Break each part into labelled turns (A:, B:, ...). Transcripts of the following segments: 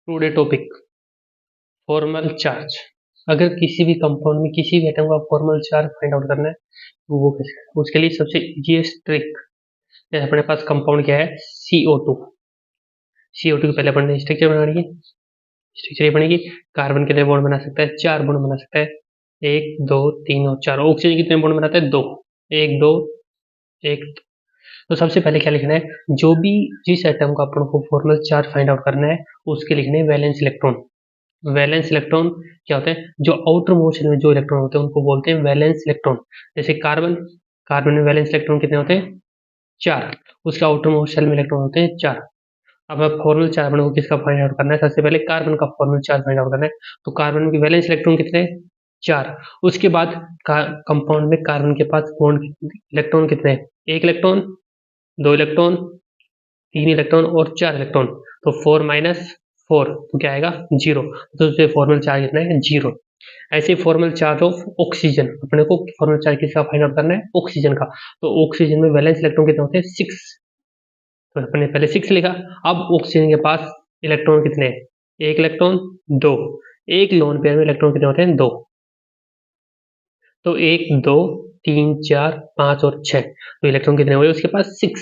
A: Today topic formal charge. अगर किसी भी कंपाउंड में किसी भी एटम का फॉर्मल चार्ज फाइंड आउट करना है तो वो कैसे करें? उसके लिए सबसे इजीएस्ट ट्रिक, जैसे अपने पास कंपाउंड क्या है CO2। CO2 की पहले अपन ने स्ट्रक्चर बनानी है। स्ट्रक्चर ये बनेगी, कार्बन कितने बॉन्ड बना सकता है? 4 बॉन्ड बना सकता है। 1 2 3 और 4। ऑक्सीजन कितने बॉन्ड बनाता है? 2। 1 2 1 2। तो सबसे पहले क्या लिखना है? जो भी जिस एटम का अपन को फॉर्मल चार्ज फाइंड आउट करना है उसके लिखने हैं वैलेंस इलेक्ट्रॉन। वैलेंस इलेक्ट्रॉन क्या होते हैं? जो आउटर मोस्ट में जो इलेक्ट्रॉन होते हैं उनको बोलते हैं वैलेंस इलेक्ट्रॉन। जैसे कार्बन, कार्बन में वैलेंस इलेक्ट्रॉन कितने होते हैं? 4। उसके आउटर मोस्ट शेल में इलेक्ट्रॉन होते हैं 4। अब आप फॉर्मल चार्ज को किसका फाइंड आउट करना है? सबसे पहले कार्बन का फॉर्मल चार्ज फाइंड आउट करना है। तो कार्बन की वैलेंस इलेक्ट्रॉन कितने हैं? 4। उसके बाद कंपाउंड में कार्बन के पास बॉन्ड इलेक्ट्रॉन कितने हैं? 1 इलेक्ट्रॉन, 2 इलेक्ट्रॉन, 3 इलेक्ट्रॉन और 4 इलेक्ट्रॉन। तो 4 माइनस 4 तो क्या आएगा? 0। तो उससे फॉर्मल चार्ज कितना है? 0। ऐसे फॉर्मल चार्ज ऑफ ऑक्सीजन, अपने को फॉर्मल चार्ज किसका फाइंड आउट करना है? ऑक्सीजन का। तो ऑक्सीजन में वैलेंस इलेक्ट्रॉन कितने होते हैं? 6। तो अपने पहले 6 लिखा। अब ऑक्सीजन के पास इलेक्ट्रॉन कितने हैं? 1 इलेक्ट्रॉन, 2। एक लोन पेयर में इलेक्ट्रॉन कितने होते हैं? 2। तो 1 2 3 4 5 और 6। तो इलेक्ट्रॉन कितने हुए उसके पास? 6।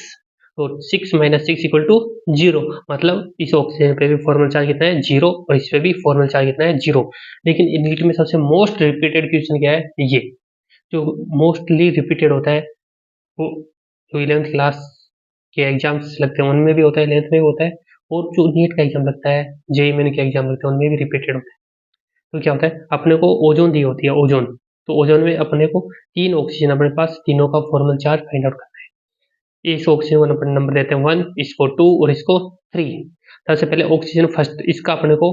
A: तो 6 माइनस 6 इक्वल टू 0। मतलब इस ऑक्सीजन पे भी फॉर्मल चार्ज कितना है? 0। और इस पे भी फॉर्मल चार्ज कितना है? 0। लेकिन नीट में सबसे मोस्ट रिपीटेड क्वेश्चन क्या है? ये जो मोस्टली रिपीटेड होता है वो जो 11th क्लास के एग्जाम्स लगते हैं उनमें भी होता है, 11th में भी होता है, और जो नीट का एग्जाम लगता है, जेईई मेन के एग्जाम लगते हैं उनमें भी रिपीटेड होता है। तो क्या होता है? अपने को ओजोन दी होती है, ओजोन। तो ओजोन में अपने को 3 ऑक्सीजन अपने पास, तीनों का फॉर्मल चार्ज फाइंड आउट करना है। इस ऑक्सीजन को अपन नंबर देते हैं 1, इसको 2 और इसको 3। सबसे पहले ऑक्सीजन फर्स्ट, इसका अपने को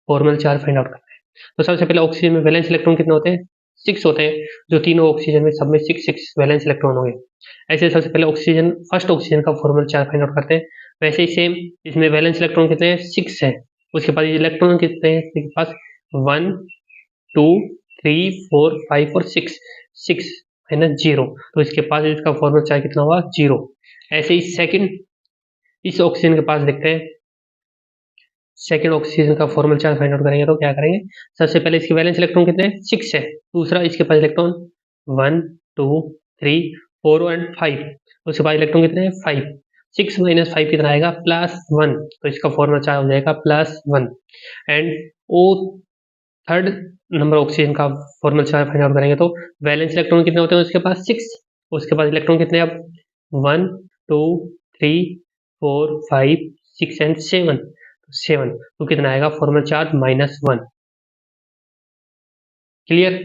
A: फॉर्मल चार्ज फाइंड आउट करना है। तो सबसे पहले ऑक्सीजन में वैलेंस इलेक्ट्रॉन कितने होते हैं? 6 होते हैं। जो तीनों ऑक्सीजन में सब में 6 6 वैलेंस इलेक्ट्रॉन होंगे। ऐसे सबसे पहले ऑक्सीजन, फर्स्ट ऑक्सीजन का फॉर्मल चार्ज फाइंड आउट करते हैं। वैसे ही सेम इसमें वैलेंस इलेक्ट्रॉन कितने हैं? 6 है। उसके बाद इलेक्ट्रॉन कितने हैं इसके पास? 1 2 3 4 5 और 6। 6 माइनस 0, तो इसके पास इसका फॉर्मल चार्ज कितना हुआ? 0। ऐसे ही सेकंड, इस ऑक्सीजन के पास देखते हैं, सेकंड ऑक्सीजन का फॉर्मल चार्ज फाइंड आउट करेंगे तो क्या करेंगे? सबसे पहले इसके वैलेंस इलेक्ट्रॉन कितने हैं? 6 है। दूसरा इसके पास इलेक्ट्रॉन 1 2 3 4 एंड 5। उसके बाद इलेक्ट्रॉन कितने हैं? 5। 6 माइनस 5 कितना आएगा? +1। तो इसका फॉर्मल चार्ज हो जाएगा +1। And O third number oxygen का फॉर्मल चार्ज फाइंड आउट करेंगे तो वैलेंस इलेक्ट्रॉन कितने होते हैं उसके पास? 6। उसके बाद इलेक्ट्रॉन कितने? अब 1 2 3 4 5 6 एंड 7। 7 तो कितना आएगा फॉर्मल चार्ज? -1। क्लियर?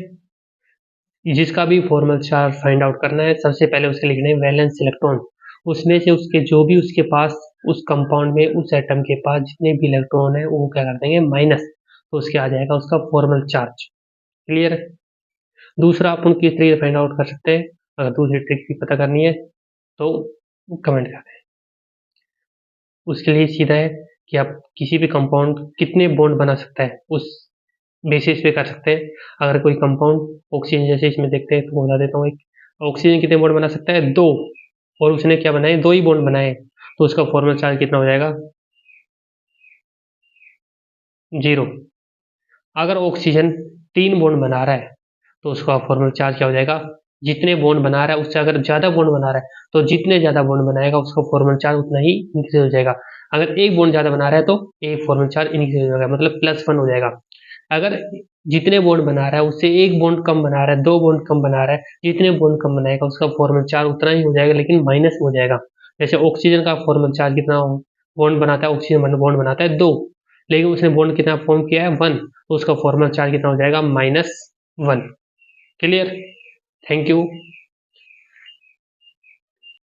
A: जिसका भी फॉर्मल चार्ज फाइंड आउट करना है सबसे पहले उसके लिखने हैं वैलेंस इलेक्ट्रॉन। उसमें से उसके जो भी उसके पास उस कंपाउंड में उस एटम के पास जितने भी इलेक्ट्रॉन है वो क्या कर देंगे? माइनस। तो उसके आ जाएगा उसका फॉर्मल चार्ज। क्लियर? दूसरा अपन किस तरीके से फाइंड आउट कर सकते हैं? अगर दूसरी ट्रिक भी पता करनी है तो कमेंट कर दें। उसके लिए सीधा है कि आप किसी भी कंपाउंड कितने बॉन्ड बना सकता है उस बेसिस पे कर सकते हैं। अगर कोई कंपाउंड ऑक्सीजन जैसे इसमें देखते हैं तो बता देता हूँ, एक ऑक्सीजन कितने बॉन्ड बना सकता है? 2। और उसने क्या बनाए? 2 ही बॉन्ड बनाए। तो उसका फॉर्मल चार्ज कितना हो जाएगा? 0। अगर ऑक्सीजन 3 बॉन्ड बना रहा है तो उसका फॉर्मल चार्ज क्या हो जाएगा? जितने बॉन्ड बना रहा है उससे अगर ज्यादा बॉन्ड बना रहा है तो जितने ज्यादा बॉन्ड बनाएगा उसका फॉर्मल चार्ज उतना ही इंक्रीज हो जाएगा। अगर एक बॉन्ड ज्यादा बना रहा है तो एक फॉर्मल चार्ज इंक्रीज हो जाएगा, मतलब +1 हो जाएगा। अगर जितने बॉन्ड बना रहा है उससे एक बॉन्ड कम बना रहा है, 2 बॉन्ड कम बना रहा है, जितने बॉन्ड कम बनाएगा उसका फॉर्मल चार्ज उतना ही हो जाएगा लेकिन माइनस हो जाएगा। जैसे ऑक्सीजन का फॉर्मल चार्ज कितना बॉन्ड बनाता है? ऑक्सीजन बॉन्ड बनाता है 2, लेकिन उसने बॉन्ड कितना फॉर्म किया है? 1। तो उसका फॉर्मल चार्ज कितना हो जाएगा? -1। क्लियर? Thank you.